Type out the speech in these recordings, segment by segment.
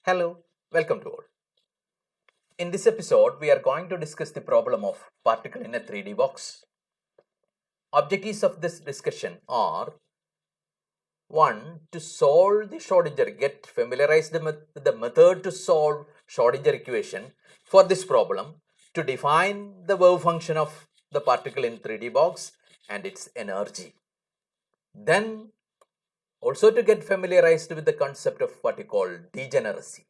Hello, welcome to all. In this episode, we are going to discuss the problem of particle in a 3D box. Objectives of this discussion are 1. To solve the Schrodinger, get familiarized with the method to solve Schrodinger equation for this problem, to define the wave function of the particle in 3D box and its energy. Then also to get familiarized with the concept of what you call degeneracy.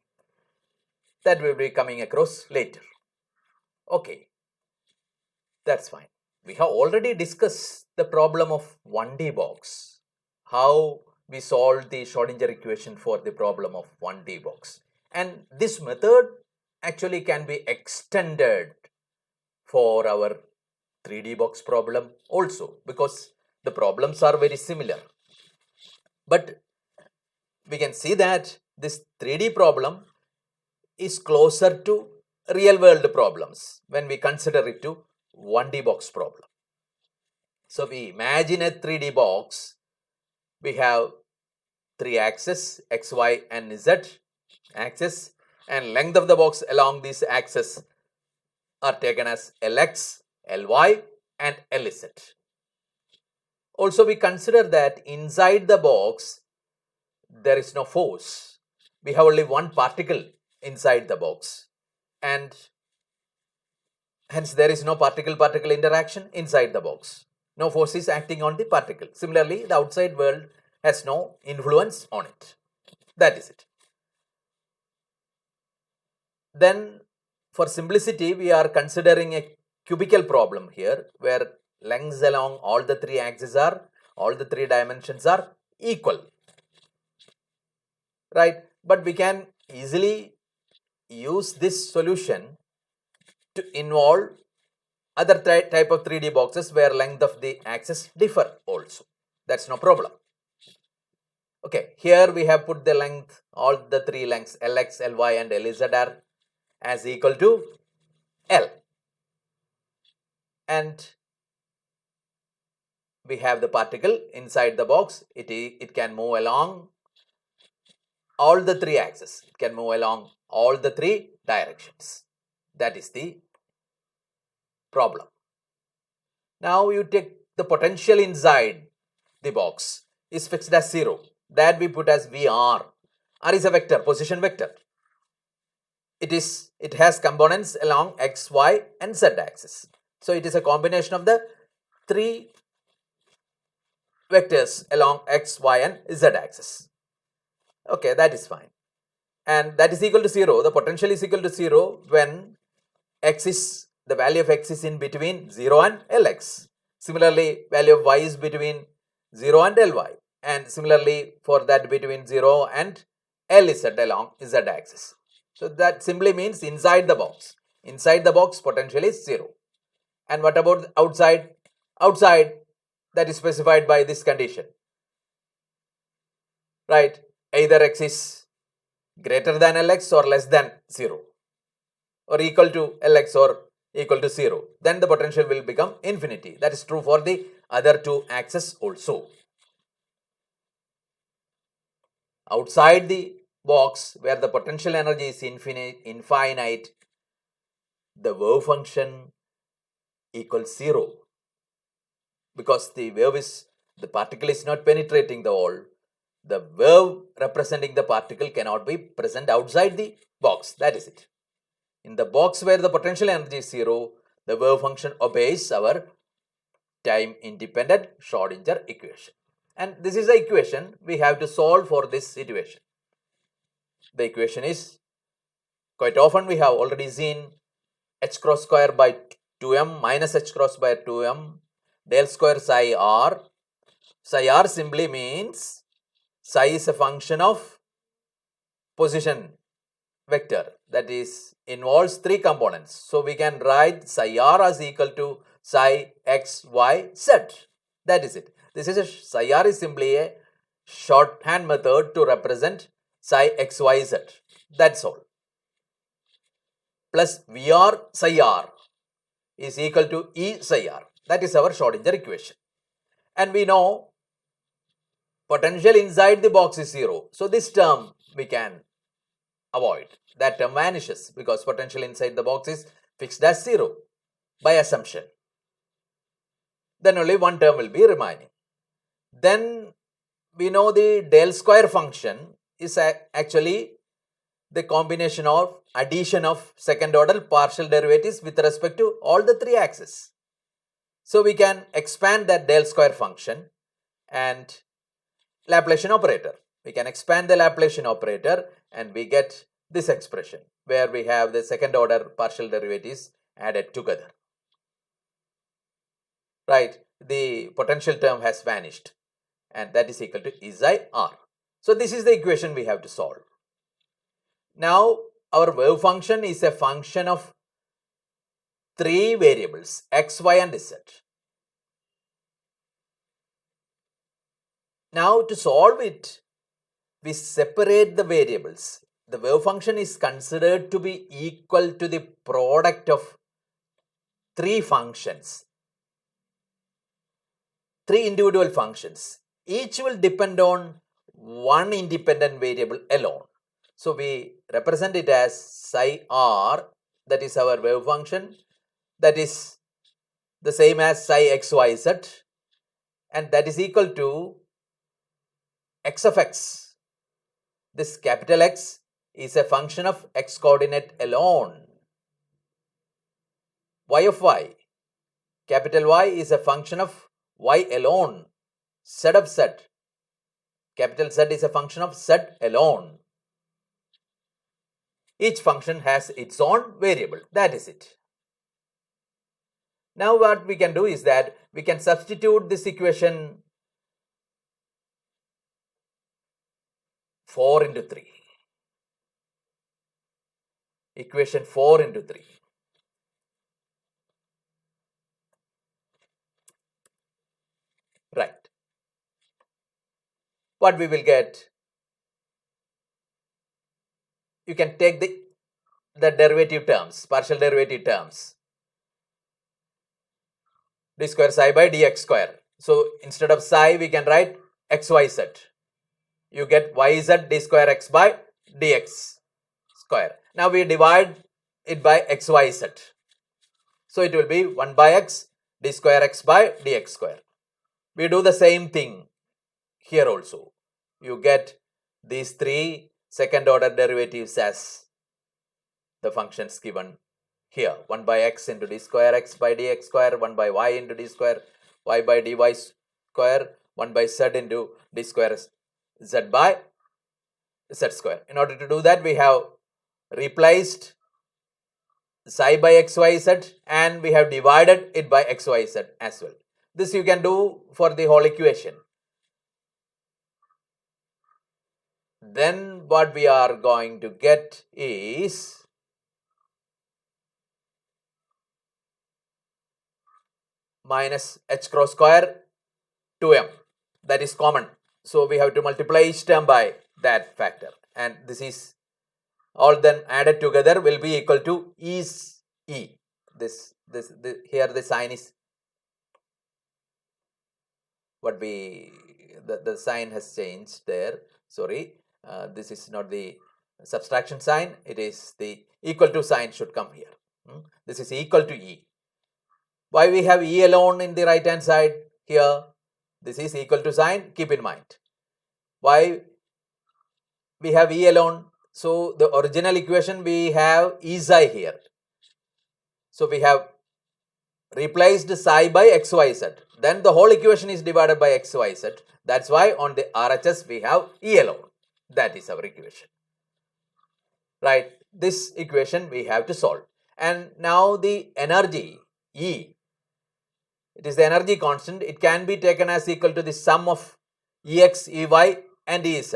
That will be coming across later. Okay, that's fine. We have already discussed the problem of 1D box, how we solved the Schrodinger equation for the problem of 1D box. And this method actually can be extended for our 3D box problem also, because the problems are very similar. But we can see that this 3D problem is closer to real world problems when we consider it to 1D box problem. So we imagine a 3D box. We have three axes, x, y and z axis, and length of the box along these axes are taken as Lx, Ly and Lz. Also we consider that inside the box there is no force. We have only one particle inside the box, and hence there is no particle-particle interaction inside the box. No force is acting on the particle. Similarly, the outside world has no influence on it. That is it. Then for simplicity, we are considering a cubical problem here, where lengths along all the three axes are, all the three dimensions are equal, right? But we can easily use this solution to involve other type of 3D boxes where length of the axis differ also. That's no problem. Okay, here we have put the length, all the three lengths Lx, Ly and Lz are as equal to L. And we have the particle inside the box. It can move along all the three axes. It can move along all the three directions. That is the problem. Now you take the potential inside the box is fixed as 0. That we put as Vr. R is a vector, position vector. It has components along x, y and z axis. So it is a combination of the three vectors along x, y and z axis. Okay, that is fine. And that is equal to 0. The potential is equal to 0 when the value of x is in between 0 and Lx. Similarly, value of y is between 0 and Ly. And similarly, for that between 0 and Lz along z axis. So that simply means inside the box. Inside the box, potential is 0. And what about outside? Outside, that is specified by this condition. Right? Either x is greater than Lx or less than 0. Or equal to Lx or equal to 0. Then the potential will become infinity. That is true for the other two axes also. Outside the box, where the potential energy is infinite, the wave function equals 0, because the particle is not penetrating the wall. The wave representing the particle cannot be present outside the box. That is it. In the box where the potential energy is 0, the wave function obeys our time independent Schrodinger equation. And this is the equation we have to solve for this situation. The equation is, quite often we have already seen, h cross square by 2m minus h cross by 2m del square psi r. Psi r simply means psi is a function of position vector, that is involves three components. So we can write psi r as equal to psi x, y, z. That is it. Psi r is simply a shorthand method to represent psi x, y, z. That's all. Plus Vr psi r is equal to E psi r. That is our Schrodinger equation. And we know potential inside the box is 0. So this term we can avoid. That term vanishes because potential inside the box is fixed as 0 by assumption. Then only one term will be remaining. Then we know the del square function is actually the combination of addition of second order partial derivatives with respect to all the three axes. So we can expand that del square function and Laplacian operator. We can expand the Laplacian operator and we get this expression where we have the second order partial derivatives added together. Right, the potential term has vanished and that is equal to E psi r. So this is the equation we have to solve. Now our wave function is a function of three variables x, y and z. Now to solve it, we separate the variables. The wave function is considered to be equal to the product of three functions, three individual functions. Each will depend on one independent variable alone. So we represent it as psi r, that is our wave function, that is the same as psi xyz, and that is equal to x of x. This capital X is a function of x coordinate alone. Y of y, capital Y is a function of y alone. Z of z, capital Z is a function of z alone. Each function has its own variable. That is it. Now what we can do is that we can substitute this equation 4 into 3. Equation 4 into 3. Right. What we will get, you can take the derivative terms, partial derivative terms. D square psi by dx square. So instead of psi, we can write xyz. You get yz d square x by dx square. Now we divide it by xyz. So it will be 1 by x d square x by dx square. We do the same thing here also. You get these three second order derivatives as the functions given here. 1 by x into d square x by dx square, 1 by y into d square y by dy square, 1 by z into d square z by z square. In order to do that, we have replaced psi by xyz and we have divided it by xyz as well. This you can do for the whole equation. Then what we are going to get is minus h cross square 2m. That is common. So we have to multiply each term by that factor. And this is all then added together will be equal to is E. This here the sign is what the sign has changed there. Sorry, this is not the subtraction sign. It is the equal to sign should come here. This is equal to E. Why we have E alone in the right hand side here? This is equal to sign. Keep in mind. Why we have E alone? So the original equation we have E psi here. So we have replaced psi by xyz. Then the whole equation is divided by xyz. That's why on the RHS we have E alone. That is our equation. Right. This equation we have to solve. And now the energy E, it is the energy constant. It can be taken as equal to the sum of Ex, Ey and Ez.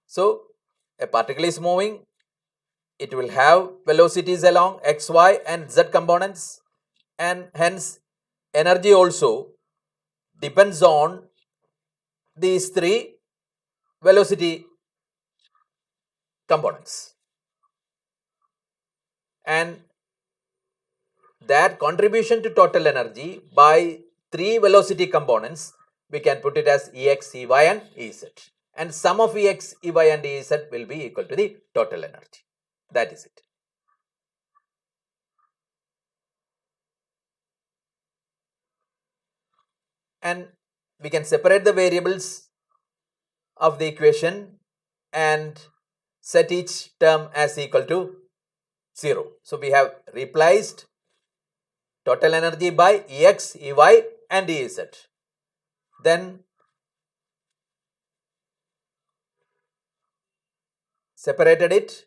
So a particle is moving. It will have velocities along x, y and z components, and hence energy also depends on these three velocity components. And that contribution to total energy by three velocity components, we can put it as Ex, Ey and Ez. and sum of Ex, Ey and Ez will be equal to the total energy. That is it. And we can separate the variables of the equation and set each term as equal to 0. So we have replaced total energy by Ex, Ey and Ez. Then separated it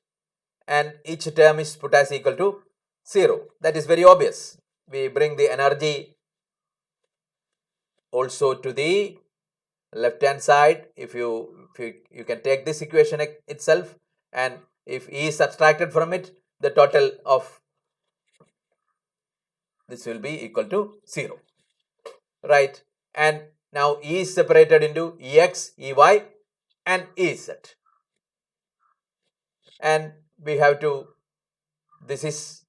and each term is put as equal to 0. That is very obvious. We bring the energy also to the left hand side. If you can take this equation itself, and if E is subtracted from it, the total of this will be equal to 0, right? And now E is separated into Ex, Ey and Ez, and we have to, this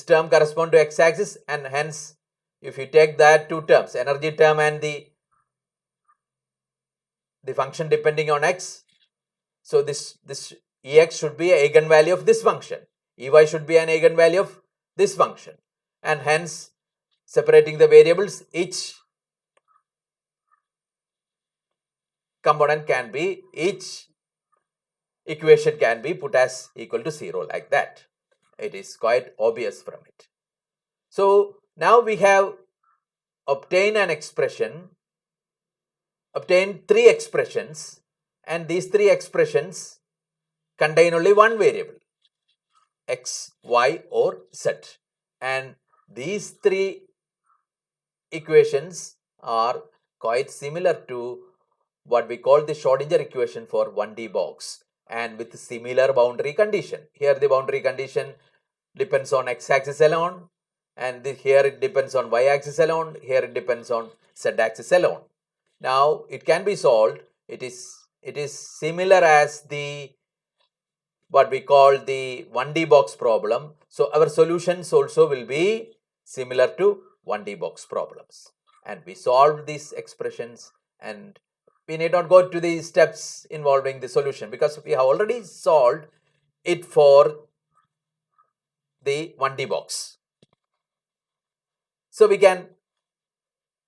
term correspond to x-axis, and hence if you take that two terms, energy term and the function depending on x, so this Ex should be an eigenvalue of this function, Ey should be an eigenvalue of this function, and hence separating the variables, each component can be, each equation can be put as equal to 0 like that. It is quite obvious from it. So now we have obtained an expression, obtained three expressions, and these three expressions contain only one variable, x, y or z, and these three equations are quite similar to what we call the Schrodinger equation for 1D box, and with similar boundary condition. Here the boundary condition depends on x-axis alone, and here it depends on y-axis alone, here it depends on z-axis alone. Now it can be solved. It is similar as the what we call the 1D box problem. So our solutions also will be similar to 1D box problems, and we solved these expressions, and we need not go to the steps involving the solution because we have already solved it for the 1D box. So we can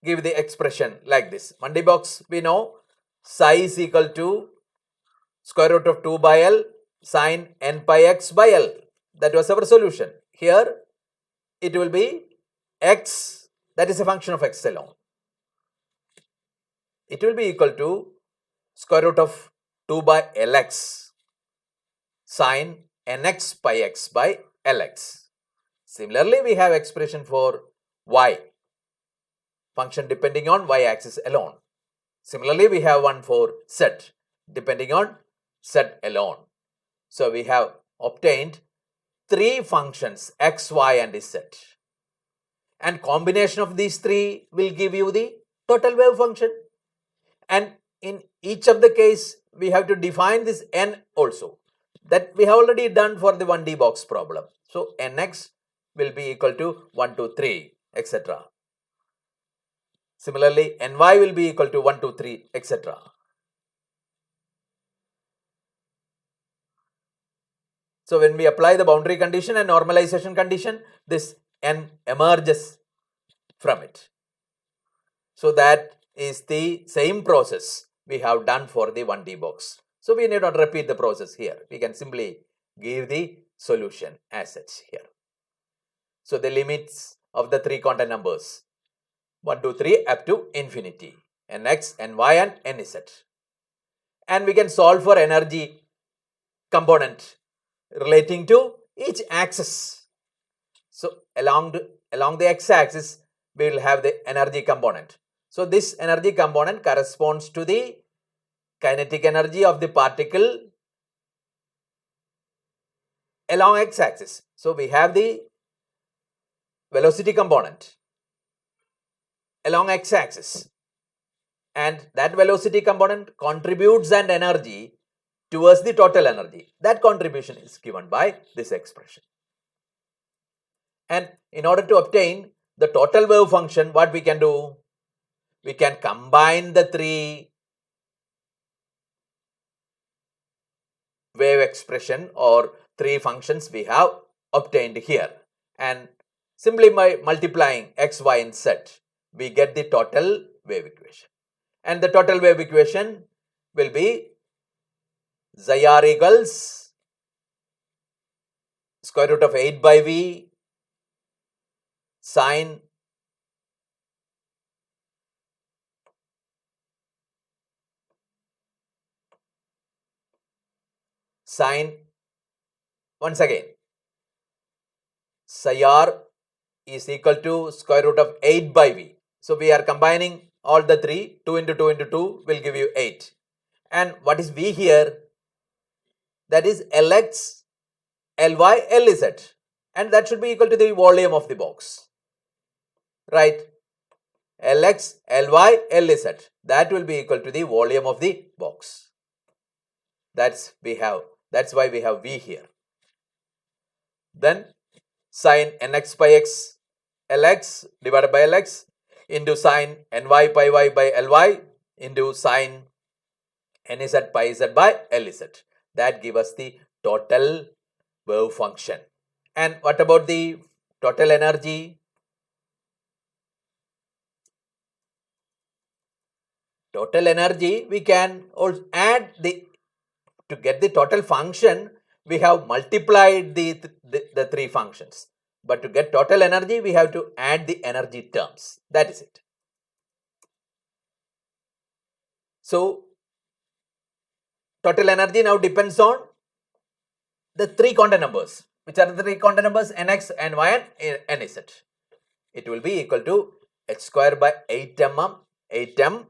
give the expression like this. 1D box, we know psi is equal to square root of 2 by L sine n pi x by L. That was our solution. Here it will be x, that is a function of x alone. It will be equal to square root of 2 by Lx sine nx pi x by Lx. Similarly, we have expression for y, function depending on y-axis alone. Similarly, we have one for z, depending on z alone. So we have obtained three functions x, y and z, and combination of these three will give you the total wave function, and in each of the case we have to define this n also, that we have already done for the 1D box problem. So nx will be equal to 1, 2, 3 etc. Similarly, ny will be equal to 1, 2, 3 etc. So when we apply the boundary condition and normalization condition, this n emerges from it. So that is the same process we have done for the 1D box. So we need not repeat the process here. We can simply give the solution as such here. So the limits of the three quantum numbers 1, 2, 3 up to infinity, nx, ny and nz. And we can solve for energy component relating to each axis. So along the x-axis we will have the energy component. So this energy component corresponds to the kinetic energy of the particle along x-axis. So we have the velocity component along x-axis, and that velocity component contributes an energy towards the total energy. That contribution is given by this expression. And in order to obtain the total wave function, what we can do? We can combine the three wave expression or three functions we have obtained here. And simply by multiplying x, y and z, we get the total wave equation. And the total wave equation will be xi r equals square root of 8 by v sine once again psi r is equal to square root of 8 by v. So we are combining all the three. 2 into 2 into 2 will give you 8. And what is v here? That is Lx, Ly, Lz. And that should be equal to the volume of the box. Right? Lx, Ly, Lz. That will be equal to the volume of the box. That's why we have v here. Then sine nx by x Lx divided by Lx into sine ny pi y by Ly into sine nz pi z by Lz. That gives us the total wave function. And what about the total energy? Total energy, we can also add to get the total function, we have multiplied the three functions. But to get total energy, we have to add the energy terms. That is it. So, total energy now depends on the three quantum numbers. Which are the three quantum numbers? Nx, Ny and Nz. It will be equal to h square by 8 8m.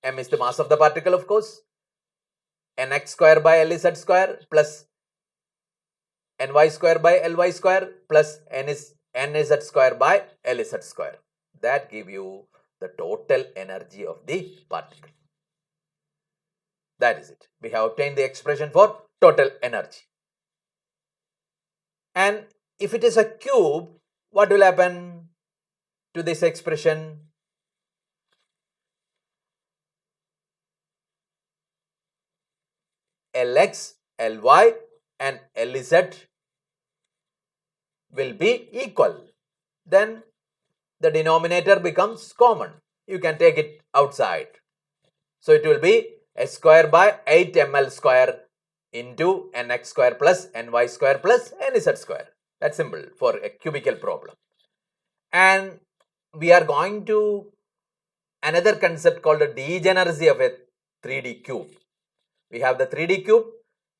M is the mass of the particle, of course. Nx square by Lz square plus Ny square by Ly square plus Nz square by Lz square. That gives you the total energy of the particle. That is it. We have obtained the expression for total energy. And if it is a cube, what will happen to this expression? Lx, Ly and Lz will be equal. Then the denominator becomes common. You can take it outside. So it will be h square by 8ml square into nx square plus ny square plus nz square. That's simple for a cubical problem. And we are going to another concept called the degeneracy of a 3D cube. We have the 3D cube.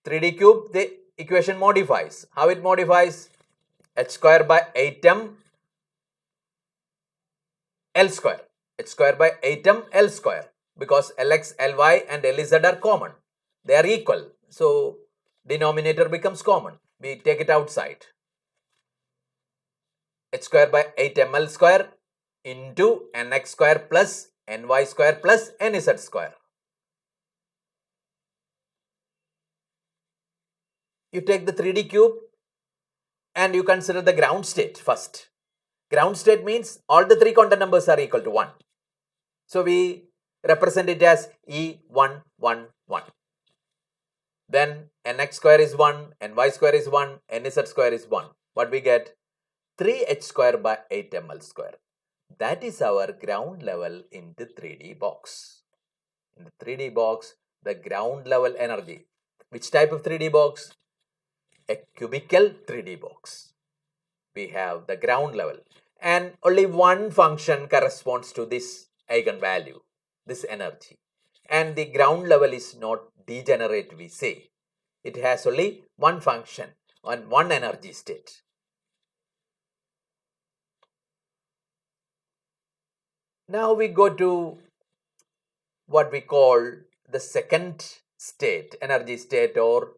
3D cube, the equation modifies. How it modifies? H square by 8m L square. H square by 8m L square. Because Lx, Ly and Lz are common. They are equal. So, denominator becomes common. We take it outside. H square by 8ml square into nx square plus ny square plus nz square. You take the 3D cube and you consider the ground state first. Ground state means all the three quantum numbers are equal to 1. So, we represent it as E1, 1, 1. Then nx square is 1, ny square is 1, nz square is 1. What we get? 3h square by 8ml square. That is our ground level in the 3D box. In the 3D box, the ground level energy. Which type of 3D box? A cubical 3D box. We have the ground level. And only one function corresponds to this eigenvalue, this energy. And the ground level is not degenerate, we say. It has only one function on one energy state. Now we go to what we call the second state, energy state or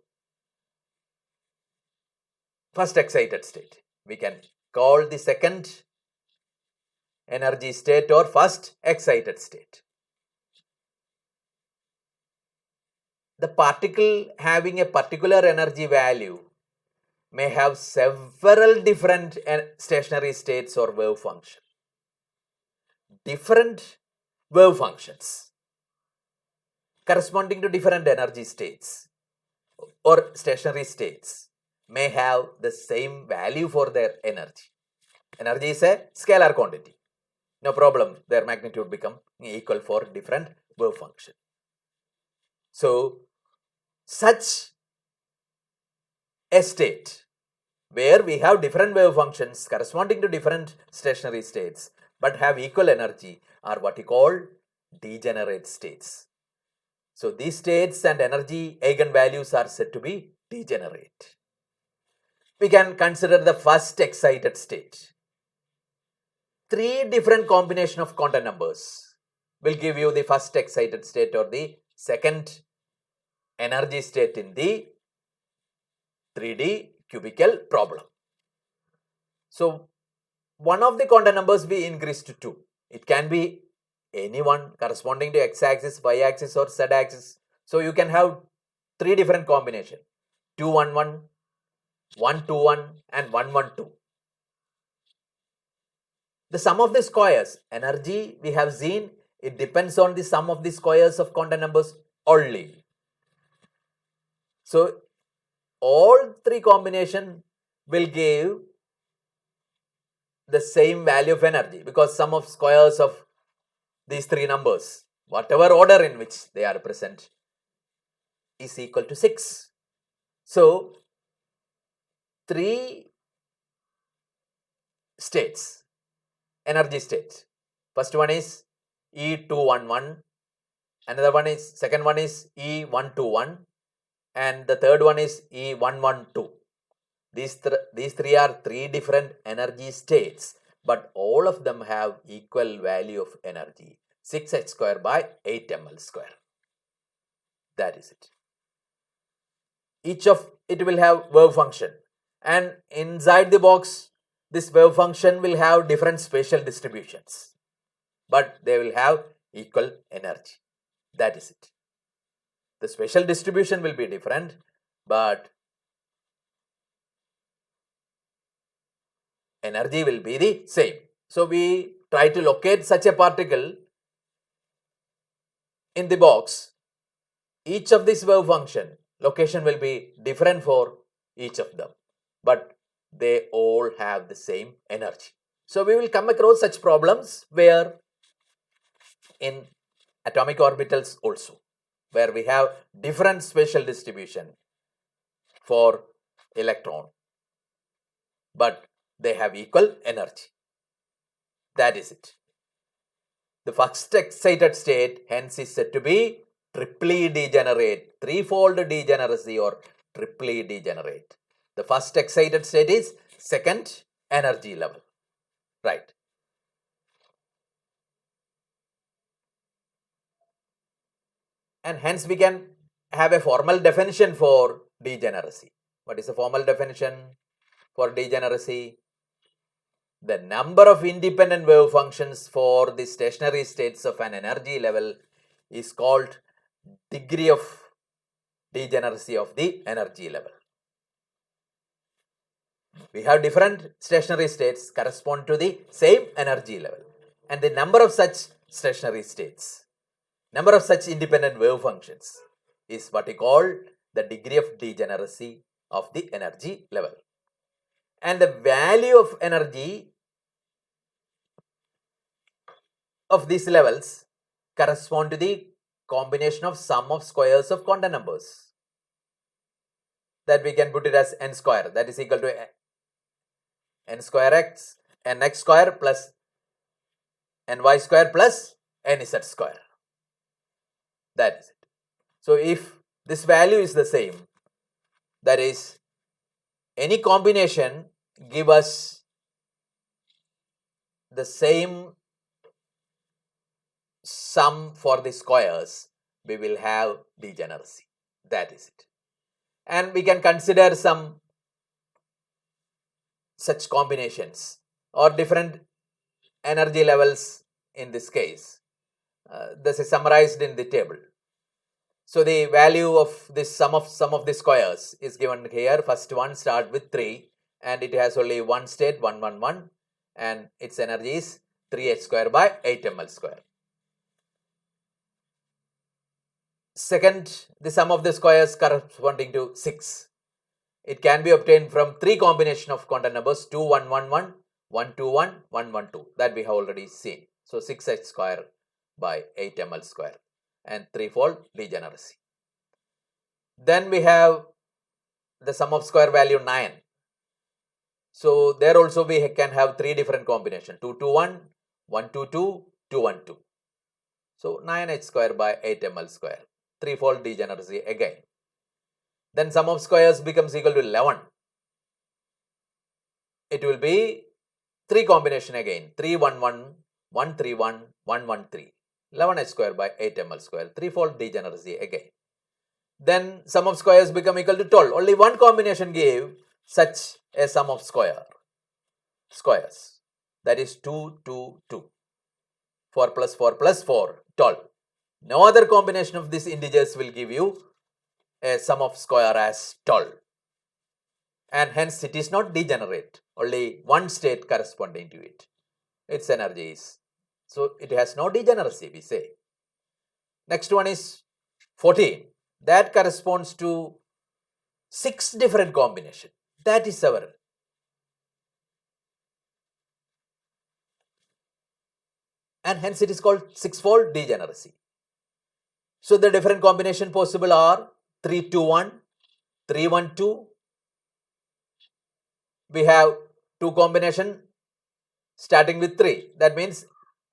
first excited state. We can call the second energy state or first excited state. The particle having a particular energy value may have several different stationary states or wave functions. Different wave functions corresponding to different energy states. or stationary states may have the same value for their energy. Energy is a scalar quantity. No problem, their magnitude become equal for different wave function. So, such a state where we have different wave functions corresponding to different stationary states but have equal energy are what we call degenerate states. So, these states and energy eigenvalues are said to be degenerate. We can consider the first excited state. Three different combination of quantum numbers will give you the first excited state or the second energy state in the 3D cubical problem. So, one of the quantum numbers we increase to 2. It can be any one corresponding to x-axis, y-axis or z-axis. So, you can have three different combination 2 1 1, 1 2 1 and 1 1 2. The sum of the squares, energy we have seen, it depends on the sum of the squares of quantum numbers only. So, all three combination will give the same value of energy because sum of squares of these three numbers, whatever order in which they are present, is equal to 6. So, three states, energy states. First one is E211, another one is, second one is E121, and the third one is E112. These three are three different energy states, but all of them have equal value of energy, 6h square by 8ml square. That is it. Each of it will have wave function, and inside the box, this wave function will have different spatial distributions, but they will have equal energy. That is it. The spatial distribution will be different, but energy will be the same. So, we try to locate such a particle in the box. Each of this wave function location will be different for each of them, but they all have the same energy. So, we will come across such problems where in atomic orbitals also, where we have different spatial distribution for electron, but they have equal energy. That is it. The first excited state hence is said to be triply degenerate, threefold degeneracy or triply degenerate. The first excited state is second energy level, right? And hence we can have a formal definition for degeneracy. What is the formal definition for degeneracy? The number of independent wave functions for the stationary states of an energy level is called degree of degeneracy of the energy level. We have different stationary states correspond to the same energy level, and the number of such stationary states, number of such independent wave functions is what we call the degree of degeneracy of the energy level. And the value of energy of these levels correspond to the combination of sum of squares of quantum numbers, that we can put it as n square, that is equal to n square x, n x square plus n y square plus n z square. That is it. So, if this value is the same, that is any combination give us the same sum for the squares, we will have degeneracy. That is it. And we can consider some such combinations or different energy levels in this case. This is summarized in the table. So, the value of this sum of the squares is given here. First one start with 3 and it has only one state 1 1 1 and its energy is 3h square by 8ml square. Second, the sum of the squares corresponding to 6. It can be obtained from 3 combination of quantum numbers 2, 1, 1, 1, 1, 2, 1, 1, 1, 2 that we have already seen. So 6h square by 8 ml square and threefold degeneracy. Then we have the sum of square value 9. So there also we can have 3 different combinations 2, 2, 1, 1, 2, 2, 2, 1, 2. So 9h square by 8 ml square, threefold degeneracy again. Then sum of squares becomes equal to 11. It will be 3 combination again 3, 1, 1, 1, 3, 1, 1, 1, 3. 11h square by 8 ml square, threefold degeneracy again. Then sum of squares become equal to 12. Only one combination gave such a sum of squares. That is 2, 2, 2. 4 plus 4 plus 4, 12. No other combination of these integers will give you a sum of square as 12. And hence it is not degenerate. Only one state corresponding to it. Its energy is. So it has no degeneracy, we say. Next one is 14. That corresponds to 6 different combinations. That is our. And hence it is called 6-fold degeneracy. So the different combination possible are 3, 2, 1, 3, 1, 2. We have 2 combination starting with 3. That means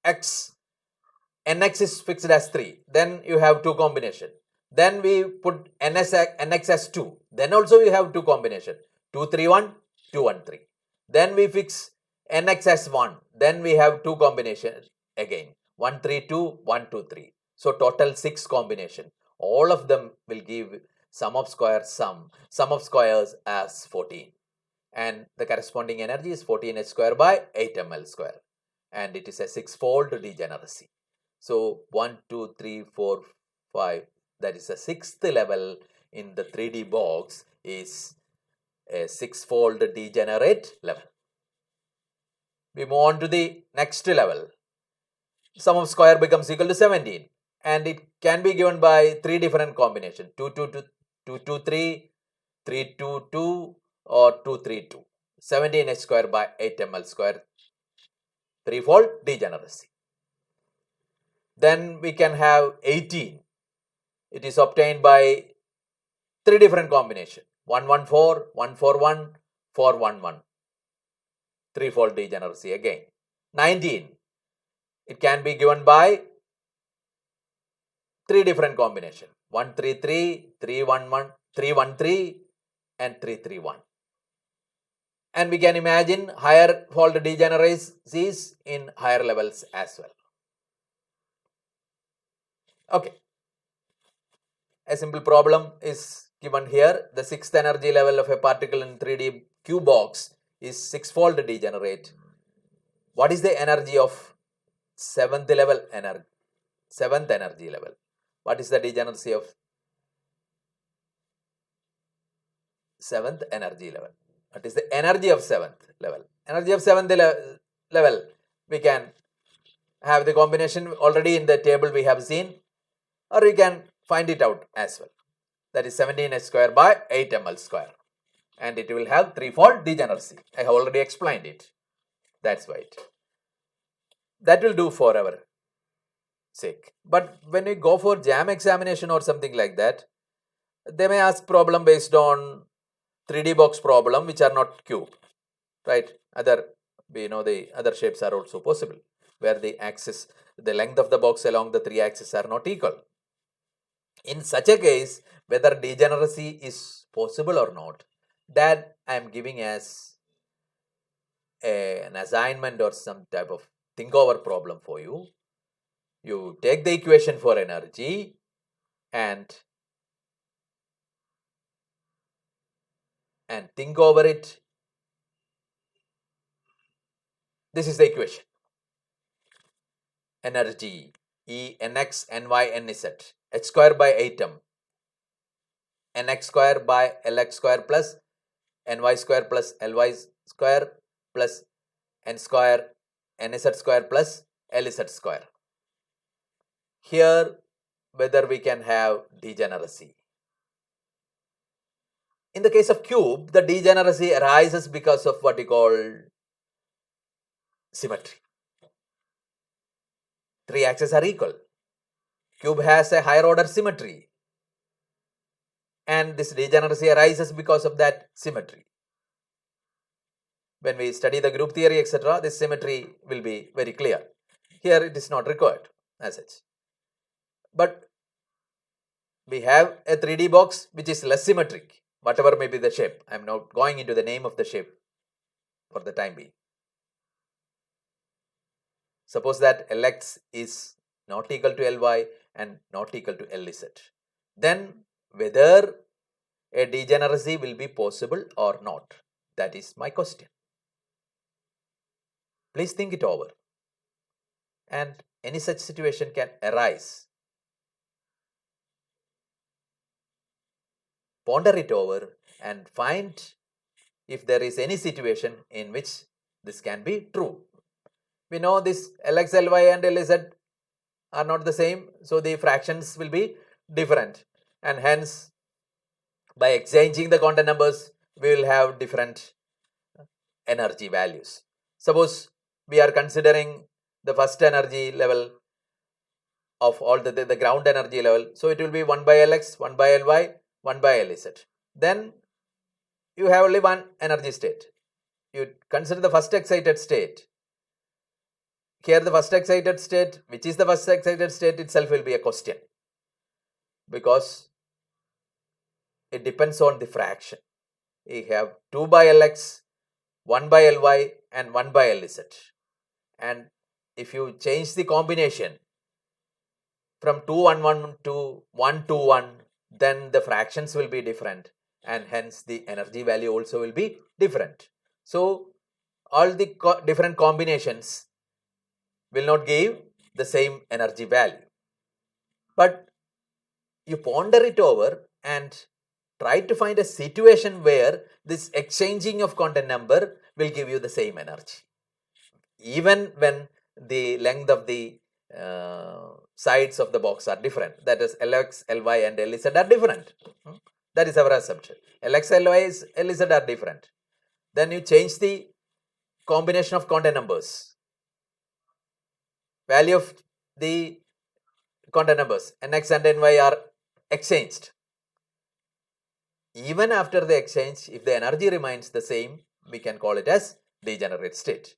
nx is fixed as 3. Then you have 2 combination. Then we put nx as 2. Then also you have 2 combination. 2, 3, 1, 2, 1, 3. Then we fix nx as 1. Then we have 2 combinations again. 1, 3, 2, 1, 2, 3. So total 6 combination. All of them will give sum of squares as 14. And the corresponding energy is 14h square by 8 ml square. And it is a 6-fold degeneracy. So 1, 2, 3, 4, 5, that is a 6th level in the 3D box is a 6-fold degenerate level. We move on to the next level. Sum of square becomes equal to 17 and it can be given by 3 different combinations 2, 2, 2, 2, 2, 3, 3, 2, 2 or 2, 3, 2. 17h square by 8 ml square, threefold degeneracy. Then we can have 18. It is obtained by 3 different combinations 1, 1, 4, 1, 4, 1, 4, 1, 1. Threefold degeneracy again. 19. It can be given by 3 different combinations 1, 3, 3, 3, 1, 1, 3, 1, 3 and 3, 3, 1. And we can imagine higher fold degeneracies in higher levels as well. Okay. A simple problem is given here. The 6th energy level of a particle in 3D cube box is 6-fold degenerate. What is the energy of 7th energy level? What is the degeneracy of 7th energy level? What is the energy of 7th level? Energy of 7th level, we can have the combination already in the table we have seen, or we can find it out as well. That is 17h square by 8 ml square. And it will have threefold degeneracy. I have already explained it. That's why that will do for our sake. But when we go for JAM examination or something like that, they may ask problem based on 3D box problem which are not cube, right? The other shapes are also possible where the length of the box along the 3 axes are not equal. In such a case, whether degeneracy is possible or not, that I am giving as an assignment or some type of think over problem for you. You take the equation for energy and think over it. This is the equation. Energy E nx ny nz h square by 8m nx square by lx square plus ny square plus ly square plus n square nz square plus lz square. Here whether we can have degeneracy. In the case of cube, the degeneracy arises because of what you call symmetry. Three axes are equal. Cube has a higher order symmetry, and this degeneracy arises because of that symmetry. When we study the group theory, etc., this symmetry will be very clear. Here it is not required as such. But we have a 3D box which is less symmetric, whatever may be the shape. I am not going into the name of the shape for the time being. Suppose that Lx is not equal to Ly and not equal to Lz. Then whether a degeneracy will be possible or not, that is my question. Please think it over, and any such situation can arise. Ponder it over and find if there is any situation in which this can be true. We know this Lx, Ly and Lz are not the same, so the fractions will be different, and hence by exchanging the quantum numbers we will have different energy values. Suppose we are considering the first energy level of all the ground energy level, so it will be 1 by Lx, 1 by Ly, 1 by Lz. Then you have only one energy state. You consider the first excited state. Here the first excited state, which is the first excited state itself will be a question, because it depends on the fraction. We have 2 by Lx, 1 by Ly and 1 by Lz. And if you change the combination from 2 1 1 to 1 2 1, then the fractions will be different, and hence the energy value also will be different. So all the different combinations will not give the same energy value. But you ponder it over and try to find a situation where this exchanging of quantum number will give you the same energy, even when the length of the sides of the box are different. That is, Lx, Ly and Lz are different. That is our assumption. Lx, Ly, Lz are different. Then you change the combination of quantum numbers. Value of the quantum numbers nx and ny are exchanged. Even after the exchange, if the energy remains the same, we can call it as degenerate state.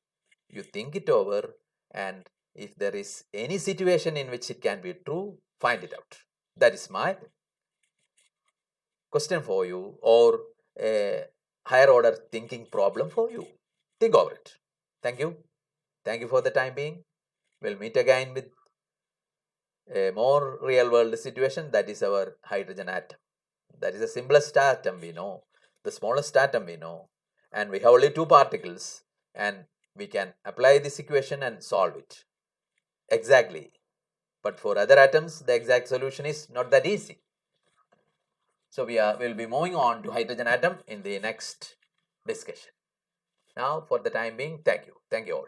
You think it over, and if there is any situation in which it can be true, find it out. That is my question for you, or a higher order thinking problem for you. Think over it. Thank you. Thank you for the time being. We'll meet again with a more real world situation, that is our hydrogen atom. That is the simplest atom we know, the smallest atom we know, and we have only two particles, and we can apply this equation and solve it exactly. But for other atoms, the exact solution is not that easy. So we'll be moving on to hydrogen atom in the next discussion. Now, for the time being, thank you. Thank you all.